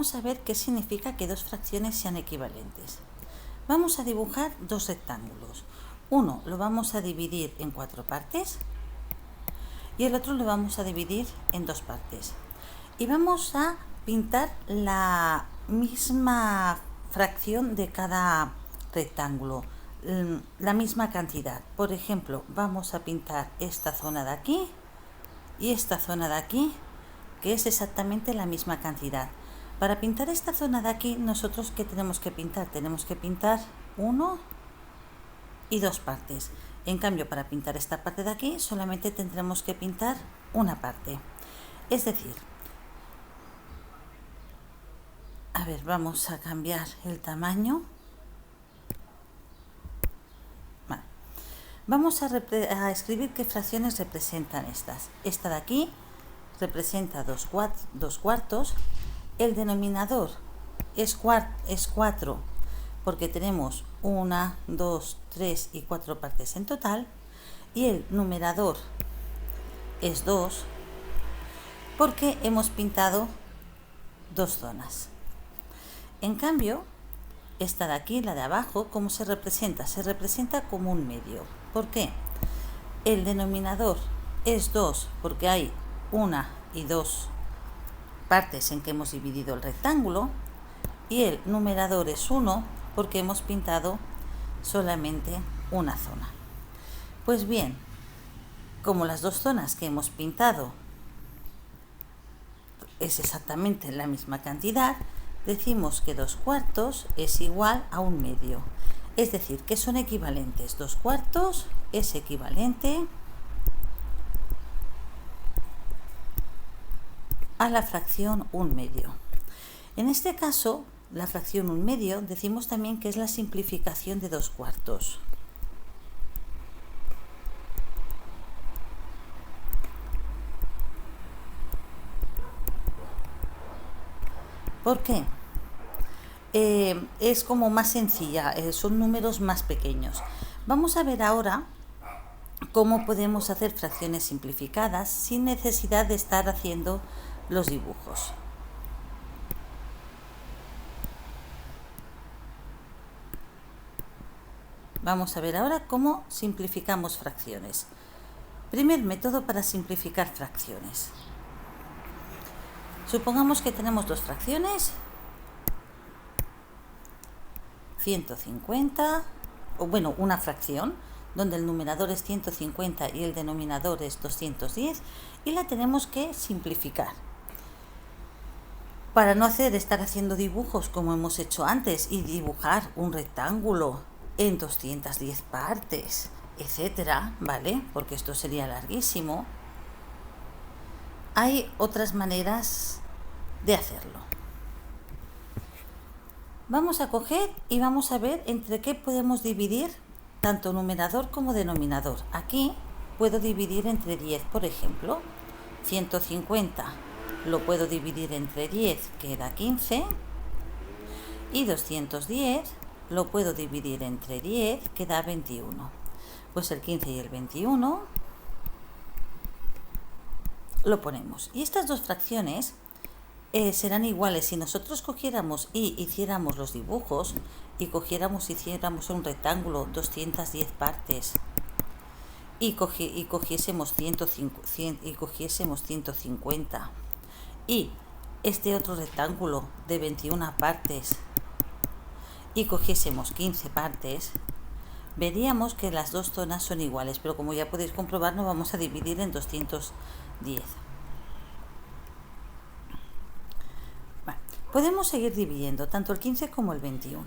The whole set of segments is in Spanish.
vamos a ver qué significa que dos fracciones sean equivalentes. Vamos a dibujar dos rectángulos. Uno lo vamos a dividir en 4 partes y el otro lo vamos a dividir en 2 partes. Y vamos a pintar la misma fracción de cada rectángulo, la misma cantidad. Por ejemplo, vamos a pintar esta zona de aquí y esta zona de aquí, que es exactamente la misma cantidad. Para pintar esta zona de aquí, nosotros ¿qué tenemos que pintar? Tenemos que pintar 1 y 2 partes. En cambio, para pintar esta parte de aquí, solamente tendremos que pintar una parte. Es decir, a ver, vamos a cambiar el tamaño. Vale. Vamos a escribir qué fracciones representan estas. Esta de aquí representa 2 cuartos. El denominador es 4 porque tenemos 1, 2, 3 y 4 partes en total. Y el numerador es 2 porque hemos pintado 2 zonas. En cambio, esta de aquí, la de abajo, ¿cómo se representa? Se representa como un medio. ¿Por qué? El denominador es 2 porque hay 1 y 2 partes en que hemos dividido el rectángulo, y el numerador es 1 porque hemos pintado solamente una zona. Pues bien, como las dos zonas que hemos pintado es exactamente la misma cantidad, decimos que 2 cuartos es igual a un medio. Es decir, que son equivalentes. 2 cuartos es equivalente a la fracción 1 medio. En este caso, la fracción 1 medio decimos también que es la simplificación de 2 cuartos. ¿Por qué? Es como más sencilla, son números más pequeños. Vamos a ver ahora cómo podemos hacer fracciones simplificadas sin necesidad de estar haciendo los dibujos. Vamos a ver ahora cómo simplificamos fracciones. Primer método para simplificar fracciones. Supongamos que tenemos dos fracciones, 150, o bueno, una fracción, donde el numerador es 150 y el denominador es 210, y la tenemos que simplificar. Para no estar haciendo dibujos como hemos hecho antes y dibujar un rectángulo en 210 partes, etcétera, ¿vale? Porque esto sería larguísimo. Hay otras maneras de hacerlo. Vamos a coger y vamos a ver entre qué podemos dividir tanto numerador como denominador. Aquí puedo dividir entre 10, por ejemplo. 150 lo puedo dividir entre 10, que da 15. Y 210 lo puedo dividir entre 10, que da 21. Pues el 15 y el 21 lo ponemos. Y estas dos fracciones serán iguales si nosotros cogiéramos y hiciéramos los dibujos y hiciéramos un rectángulo 210 partes y cogiésemos 150 y este otro rectángulo de 21 partes y cogiésemos 15 partes, veríamos que las dos zonas son iguales, pero como ya podéis comprobar, no vamos a dividir en 210. Podemos seguir dividiendo tanto el 15 como el 21.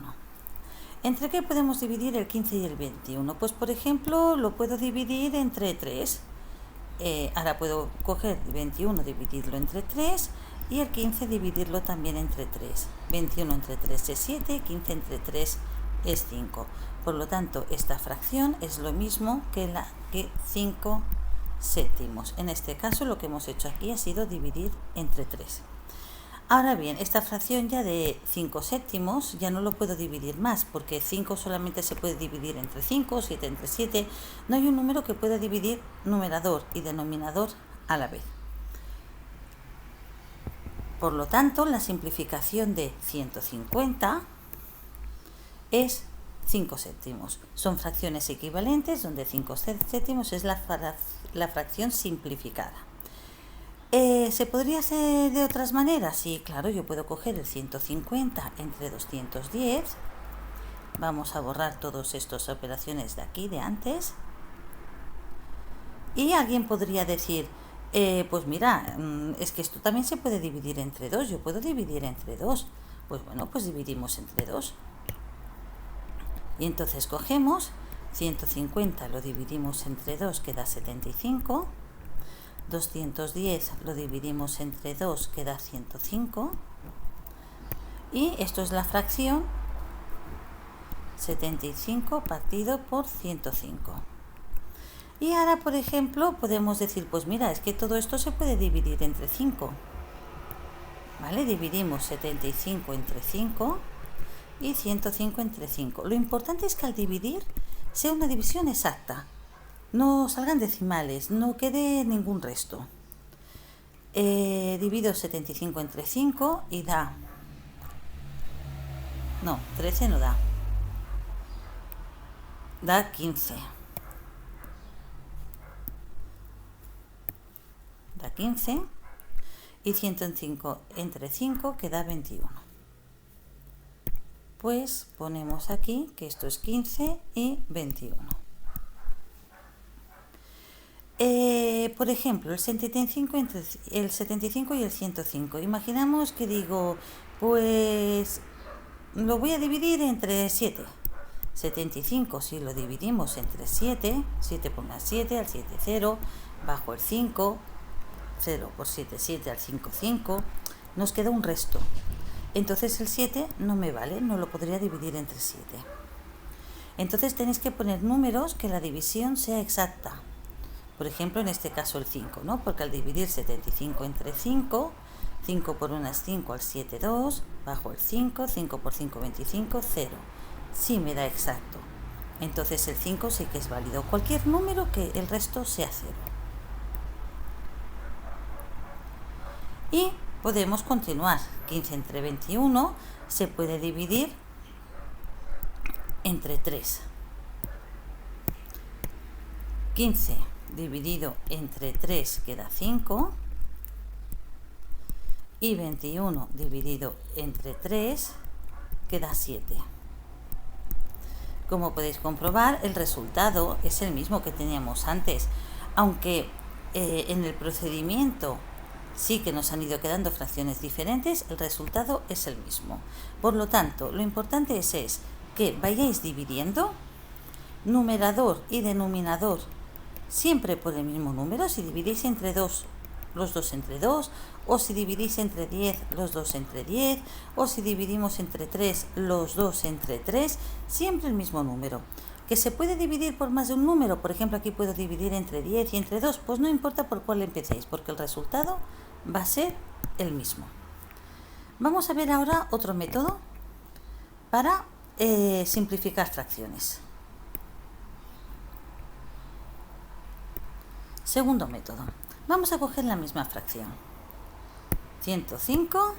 ¿Entre qué podemos dividir el 15 y el 21? Pues por ejemplo lo puedo dividir entre 3. Ahora puedo coger el 21, dividirlo entre 3 y el 15 dividirlo también entre 3. 21 entre 3 es 7, 15 entre 3 es 5. Por lo tanto, esta fracción es lo mismo que 5 séptimos. En este caso lo que hemos hecho aquí ha sido dividir entre 3. Ahora bien, esta fracción ya de 5 séptimos ya no lo puedo dividir más, porque 5 solamente se puede dividir entre 5, 7 entre 7. No hay un número que pueda dividir numerador y denominador a la vez. Por lo tanto, la simplificación de 150 es 5 céntimos. Son fracciones equivalentes donde 5 céntimos es la fracción simplificada. ¿Se podría hacer de otras maneras? Sí, claro, yo puedo coger el 150 entre 210. Vamos a borrar todas estas operaciones de aquí, de antes. Y alguien podría decir, pues mira, es que esto también se puede dividir entre 2. Yo puedo dividir entre 2. Pues bueno, pues dividimos entre 2. Y entonces cogemos 150, lo dividimos entre 2, queda 75. 210 lo dividimos entre 2, queda 105. Y esto es la fracción 75 partido por 105. Y ahora, por ejemplo, podemos decir, pues mira, es que todo esto se puede dividir entre 5. ¿Vale? Dividimos 75 entre 5 y 105 entre 5. Lo importante es que al dividir sea una división exacta. No salgan decimales, no quede ningún resto. Divido 75 entre 5 y da... No, 13 no da. Da 15. Da 15. Y 105 entre 5 que da 21. Pues ponemos aquí que esto es 15 y 21. Por ejemplo, el 75 y el 105. Imaginamos que digo, pues lo voy a dividir entre 7. 75, si lo dividimos entre 7, 7 por más 7, al 7, 0, bajo el 5, 0 por 7, 7, al 5, 5, nos queda un resto. Entonces el 7 no me vale, no lo podría dividir entre 7. Entonces tenéis que poner números que la división sea exacta. Por ejemplo, en este caso el 5, ¿no? Porque al dividir 75 entre 5, 5 por 1 es 5, al 7, 2, bajo el 5, 5 por 5, 25, 0. Sí me da exacto. Entonces el 5 sí que es válido. Cualquier número que el resto sea 0. Y podemos continuar. 15 entre 21 se puede dividir entre 3. 15 dividido entre 3 queda 5. Y 21 dividido entre 3 queda 7. Como podéis comprobar, el resultado es el mismo que teníamos antes, aunque en el procedimiento sí que nos han ido quedando fracciones diferentes, el resultado es el mismo. Por lo tanto, lo importante es que vayáis dividiendo numerador y denominador siempre por el mismo número. Si dividís entre 2, los 2 entre 2, o si dividís entre 10, los 2 entre 10, o si dividimos entre 3, los 2 entre 3, siempre el mismo número. ¿Que se puede dividir por más de un número? Por ejemplo, aquí puedo dividir entre 10 y entre 2, pues no importa por cuál empecéis, porque el resultado va a ser el mismo. Vamos a ver ahora otro método para simplificar fracciones. Segundo método. Vamos a coger la misma fracción. 105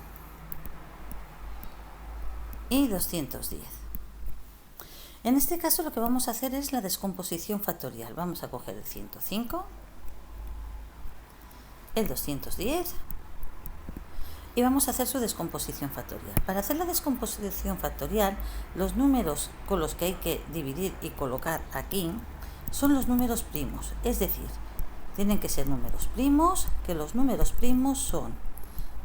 y 210. En este caso lo que vamos a hacer es la descomposición factorial. Vamos a coger el 105, el 210 y vamos a hacer su descomposición factorial. Para hacer la descomposición factorial, los números con los que hay que dividir y colocar aquí son los números primos, es decir, tienen que ser números primos, que los números primos son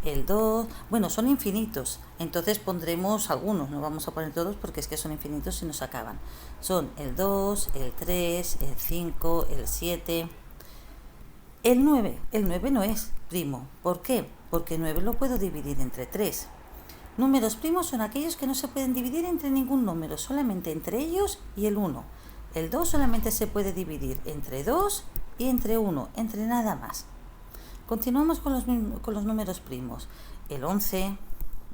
el 2, bueno, son infinitos, entonces pondremos algunos, no vamos a poner todos porque es que son infinitos y nos acaban. Son el 2, el 3, el 5, el 7, el 9. El 9 no es primo. ¿Por qué? Porque el 9 lo puedo dividir entre 3. Números primos son aquellos que no se pueden dividir entre ningún número, solamente entre ellos y el 1. El 2 solamente se puede dividir entre 2 y entre 1, entre nada más. Continuamos con los números primos. El 11,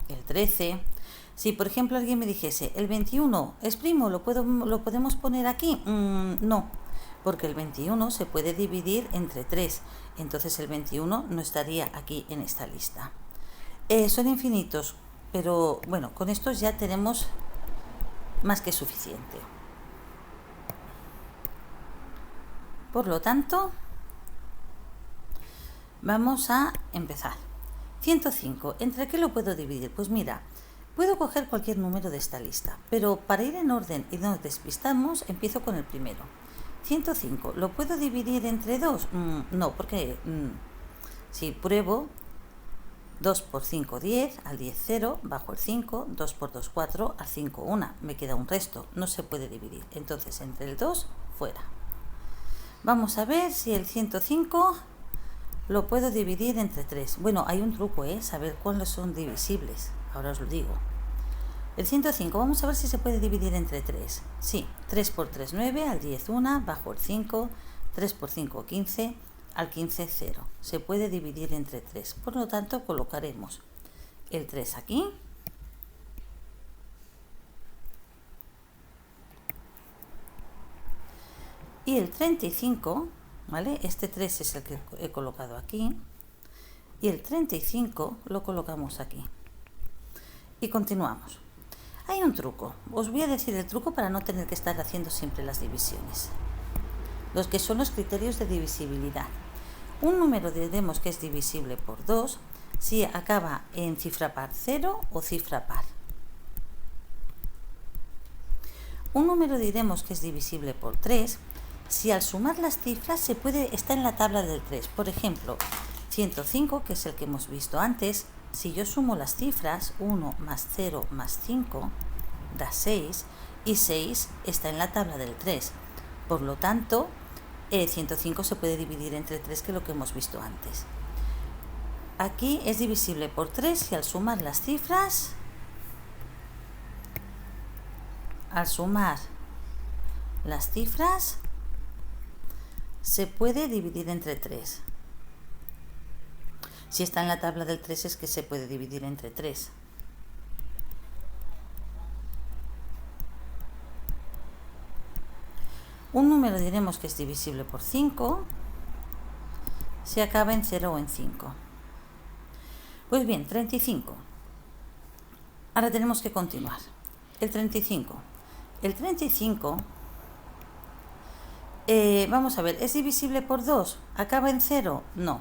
el 13. Si por ejemplo alguien me dijese, el 21 es primo, ¿lo podemos poner aquí? No, porque el 21 se puede dividir entre 3. Entonces el 21 no estaría aquí en esta lista. Son infinitos, pero bueno, con estos ya tenemos más que suficiente. Por lo tanto, vamos a empezar. 105, ¿entre qué lo puedo dividir? Pues mira, puedo coger cualquier número de esta lista, pero para ir en orden y no nos despistamos, empiezo con el primero. 105, ¿lo puedo dividir entre 2? No, porque si pruebo, 2 por 5, 10, al 10, 0, bajo el 5, 2 por 2, 4, al 5, 1, me queda un resto, no se puede dividir, entonces entre el 2, fuera. Vamos a ver si el 105 lo puedo dividir entre 3. Bueno, hay un truco, saber cuáles son divisibles, ahora os lo digo. El 105, vamos a ver si se puede dividir entre 3. Sí, 3 por 3, 9, al 10, 1, bajo el 5, 3 por 5, 15, al 15, 0. Se puede dividir entre 3. Por lo tanto, colocaremos el 3 aquí. Y el 35, ¿vale? Este 3 es el que he colocado aquí. Y el 35 lo colocamos aquí. Y continuamos. Hay un truco. Os voy a decir el truco para no tener que estar haciendo siempre las divisiones. Los que son los criterios de divisibilidad. Un número diremos que es divisible por 2 si acaba en cifra par 0 o cifra par. Un número diremos que es divisible por 3 si al sumar las cifras está en la tabla del 3. Por ejemplo, 105, que es el que hemos visto antes, si yo sumo las cifras, 1 más 0 más 5 da 6, y 6 está en la tabla del 3. Por lo tanto, 105 se puede dividir entre 3, que es lo que hemos visto antes. Aquí es divisible por 3 si al sumar las cifras, se puede dividir entre 3. Si está en la tabla del 3 es que se puede dividir entre 3. Un número diremos que es divisible por 5 si acaba en 0 o en 5. Pues bien, 35. Ahora tenemos que continuar. El 35. El 35... vamos a ver, ¿es divisible por 2? ¿Acaba en 0? No.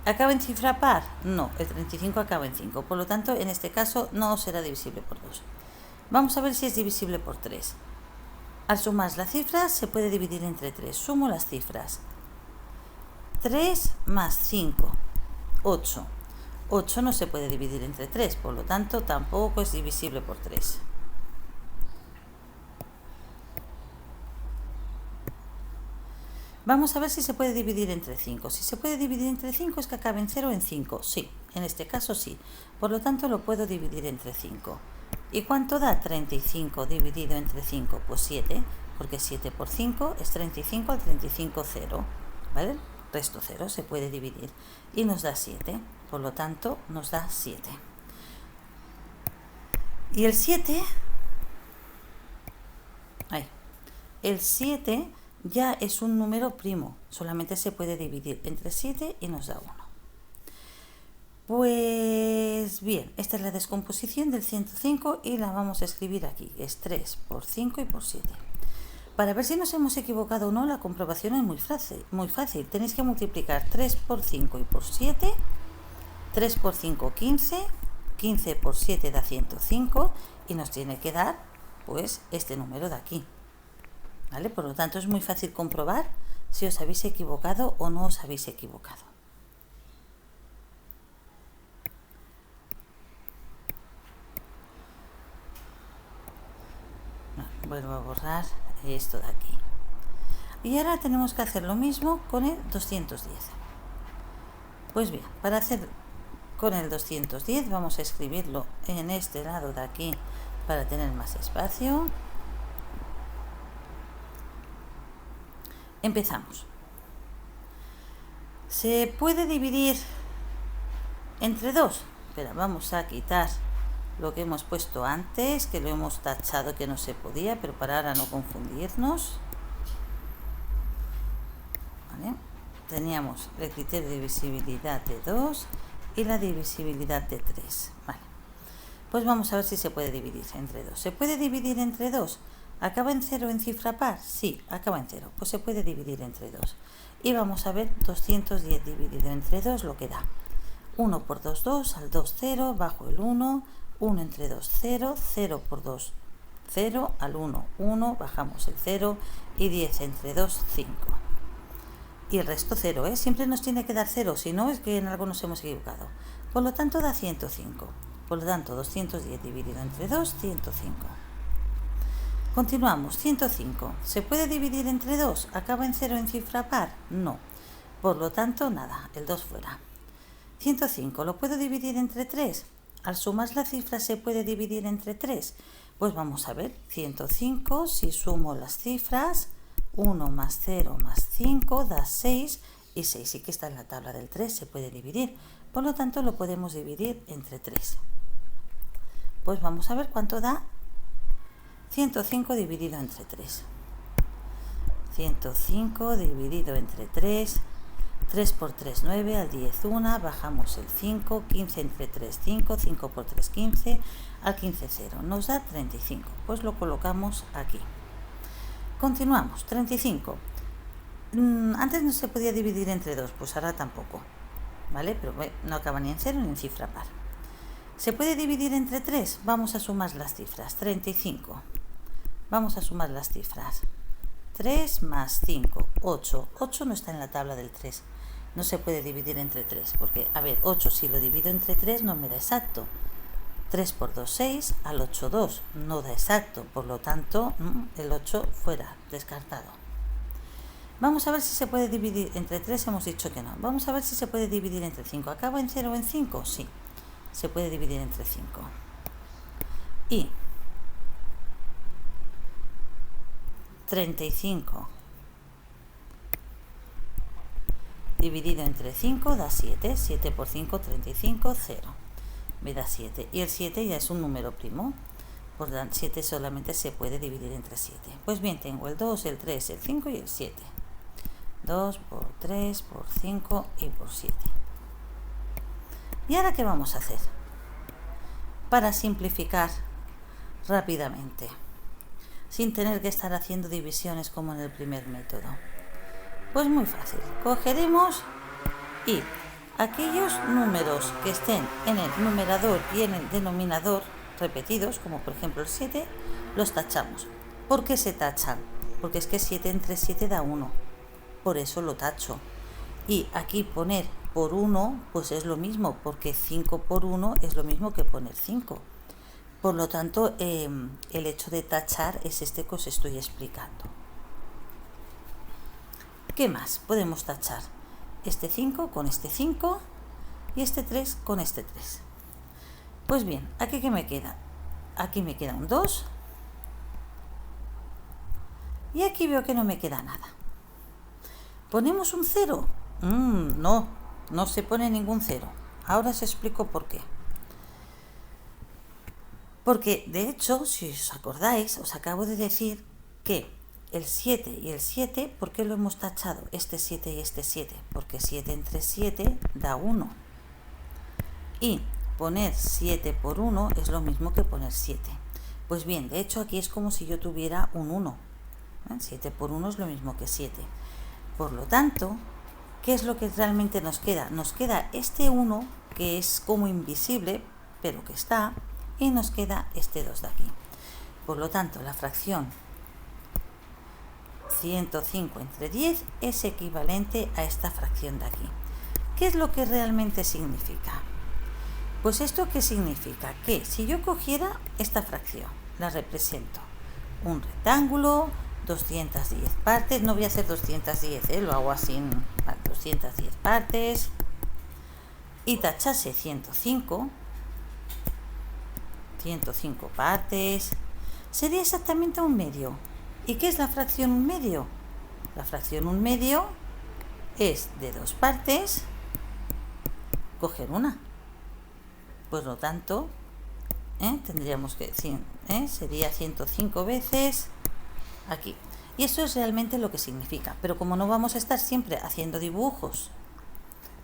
¿Acaba en cifra par? No, el 35 acaba en 5. Por lo tanto, en este caso no será divisible por 2. Vamos a ver si es divisible por 3. Al sumar las cifras se puede dividir entre 3. Sumo las cifras. 3 más 5, 8. 8 no se puede dividir entre 3, por lo tanto tampoco es divisible por 3. Vamos a ver si se puede dividir entre 5. Si se puede dividir entre 5 es que acaba en 0 o en 5. Sí, en este caso sí. Por lo tanto lo puedo dividir entre 5. ¿Y cuánto da 35 dividido entre 5? Pues 7, porque 7 por 5 es 35, al 35, 0. ¿Vale? Resto 0 se puede dividir. Y nos da 7. Por lo tanto, nos da 7. Y el 7... el 7... ya es un número primo, solamente se puede dividir entre 7 y nos da 1. Pues bien, esta es la descomposición del 105 y la vamos a escribir aquí, es 3 por 5 y por 7. Para ver si nos hemos equivocado o no, la comprobación es muy fácil. Tenéis que multiplicar 3 por 5 y por 7, 3 por 5, 15, 15 por 7 da 105 y nos tiene que dar pues este número de aquí. ¿Vale? Por lo tanto, es muy fácil comprobar si os habéis equivocado o no os habéis equivocado. Vuelvo a borrar esto de aquí. Y ahora tenemos que hacer lo mismo con el 210. Pues bien, para hacer con el 210 vamos a escribirlo en este lado de aquí para tener más espacio. Empezamos. ¿Se puede dividir entre 2? Espera, vamos a quitar lo que hemos puesto antes, que lo hemos tachado que no se podía, pero para ahora no confundirnos. ¿Vale? Teníamos el criterio de divisibilidad de 2 y la divisibilidad de 3. Vale. Pues vamos a ver si se puede dividir entre 2. ¿Se puede dividir entre 2? ¿Acaba en 0 en cifra par? Sí, acaba en 0. Pues se puede dividir entre 2. Y vamos a ver 210 dividido entre 2 lo que da. 1 por 2, 2, al 2, 0, bajo el 1, 1 entre 2, 0, 0 por 2, 0, al 1, 1, bajamos el 0 y 10 entre 2, 5. Y el resto 0, ¿eh? Siempre nos tiene que dar 0, si no es que en algo nos hemos equivocado. Por lo tanto da 105. Por lo tanto 210 dividido entre 2, 105. Continuamos, 105. ¿Se puede dividir entre 2? ¿Acaba en 0 en cifra par? No. Por lo tanto, nada, el 2 fuera. 105, ¿lo puedo dividir entre 3? Al sumar las cifras se puede dividir entre 3. Pues vamos a ver, 105, si sumo las cifras, 1 más 0 más 5 da 6, y 6 sí que está en la tabla del 3, se puede dividir. Por lo tanto, lo podemos dividir entre 3. Pues vamos a ver cuánto da 105 dividido entre 3. 105 dividido entre 3. 3 por 3, 9, al 10, 1, bajamos el 5, 15 entre 3, 5, 5 por 3, 15, al 15, 0. Nos da 35. Pues lo colocamos aquí. Continuamos, 35. Antes no se podía dividir entre 2, pues ahora tampoco. ¿Vale? Pero no acaba ni en 0 ni en cifra par. ¿Se puede dividir entre 3? Vamos a sumar las cifras. 35. Vamos a sumar las cifras. 3 más 5, 8. 8 no está en la tabla del 3. No se puede dividir entre 3, porque, a ver, 8 si lo divido entre 3 no me da exacto. 3 por 2, 6, al 8, 2. No da exacto, por lo tanto, el 8 fuera, descartado. Vamos a ver si se puede dividir entre 3, hemos dicho que no. Vamos a ver si se puede dividir entre 5. ¿Acaba en 0 o en 5? Sí, se puede dividir entre 5. Y 35 dividido entre 5 da 7. 7 por 5, 35, 0. Me da 7. Y el 7 ya es un número primo. Por lo tanto, 7 solamente se puede dividir entre 7. Pues bien, tengo el 2, el 3, el 5 y el 7. 2 por 3, por 5 y por 7. ¿Y ahora qué vamos a hacer? Para simplificar rápidamente, sin tener que estar haciendo divisiones como en el primer método. Pues muy fácil. Cogeremos y aquellos números que estén en el numerador y en el denominador repetidos, como por ejemplo el 7, los tachamos. ¿Por qué se tachan? Porque es que 7 entre 7 da 1. Por eso lo tacho. Y aquí poner por 1, pues es lo mismo, porque 5 por 1 es lo mismo que poner 5. Por lo tanto, el hecho de tachar es este que os estoy explicando. ¿Qué más podemos tachar? Este 5 con este 5 y este 3 con este 3. Pues bien, ¿aquí qué me queda? Aquí me queda un 2 y aquí veo que no me queda nada. ¿Ponemos un 0? No se pone ningún 0. Ahora os explico por qué. Porque, de hecho, si os acordáis, os acabo de decir que el 7 y el 7, ¿por qué lo hemos tachado? Este 7 y este 7. Porque 7 entre 7 da 1. Y poner 7 por 1 es lo mismo que poner 7. Pues bien, de hecho aquí es como si yo tuviera un 1. 7 por 1 es lo mismo que 7. Por lo tanto, ¿qué es lo que realmente nos queda? Nos queda este 1, que es como invisible, pero que está, y nos queda este 2 de aquí. Por lo tanto, la fracción 105 entre 10 es equivalente a esta fracción de aquí. ¿Qué es lo que realmente significa? Pues esto que significa que si yo cogiera esta fracción, la represento un rectángulo, 210 partes, no voy a hacer 210, lo hago así, 210 partes, y tachase 105 partes, sería exactamente un medio. ¿Y qué es la fracción un medio? La fracción un medio es de 2 partes coger una. Por lo tanto, tendríamos que decir, sería 105 veces aquí. Y eso es realmente lo que significa. Pero como no vamos a estar siempre haciendo dibujos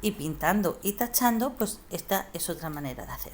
y pintando y tachando, pues esta es otra manera de hacer.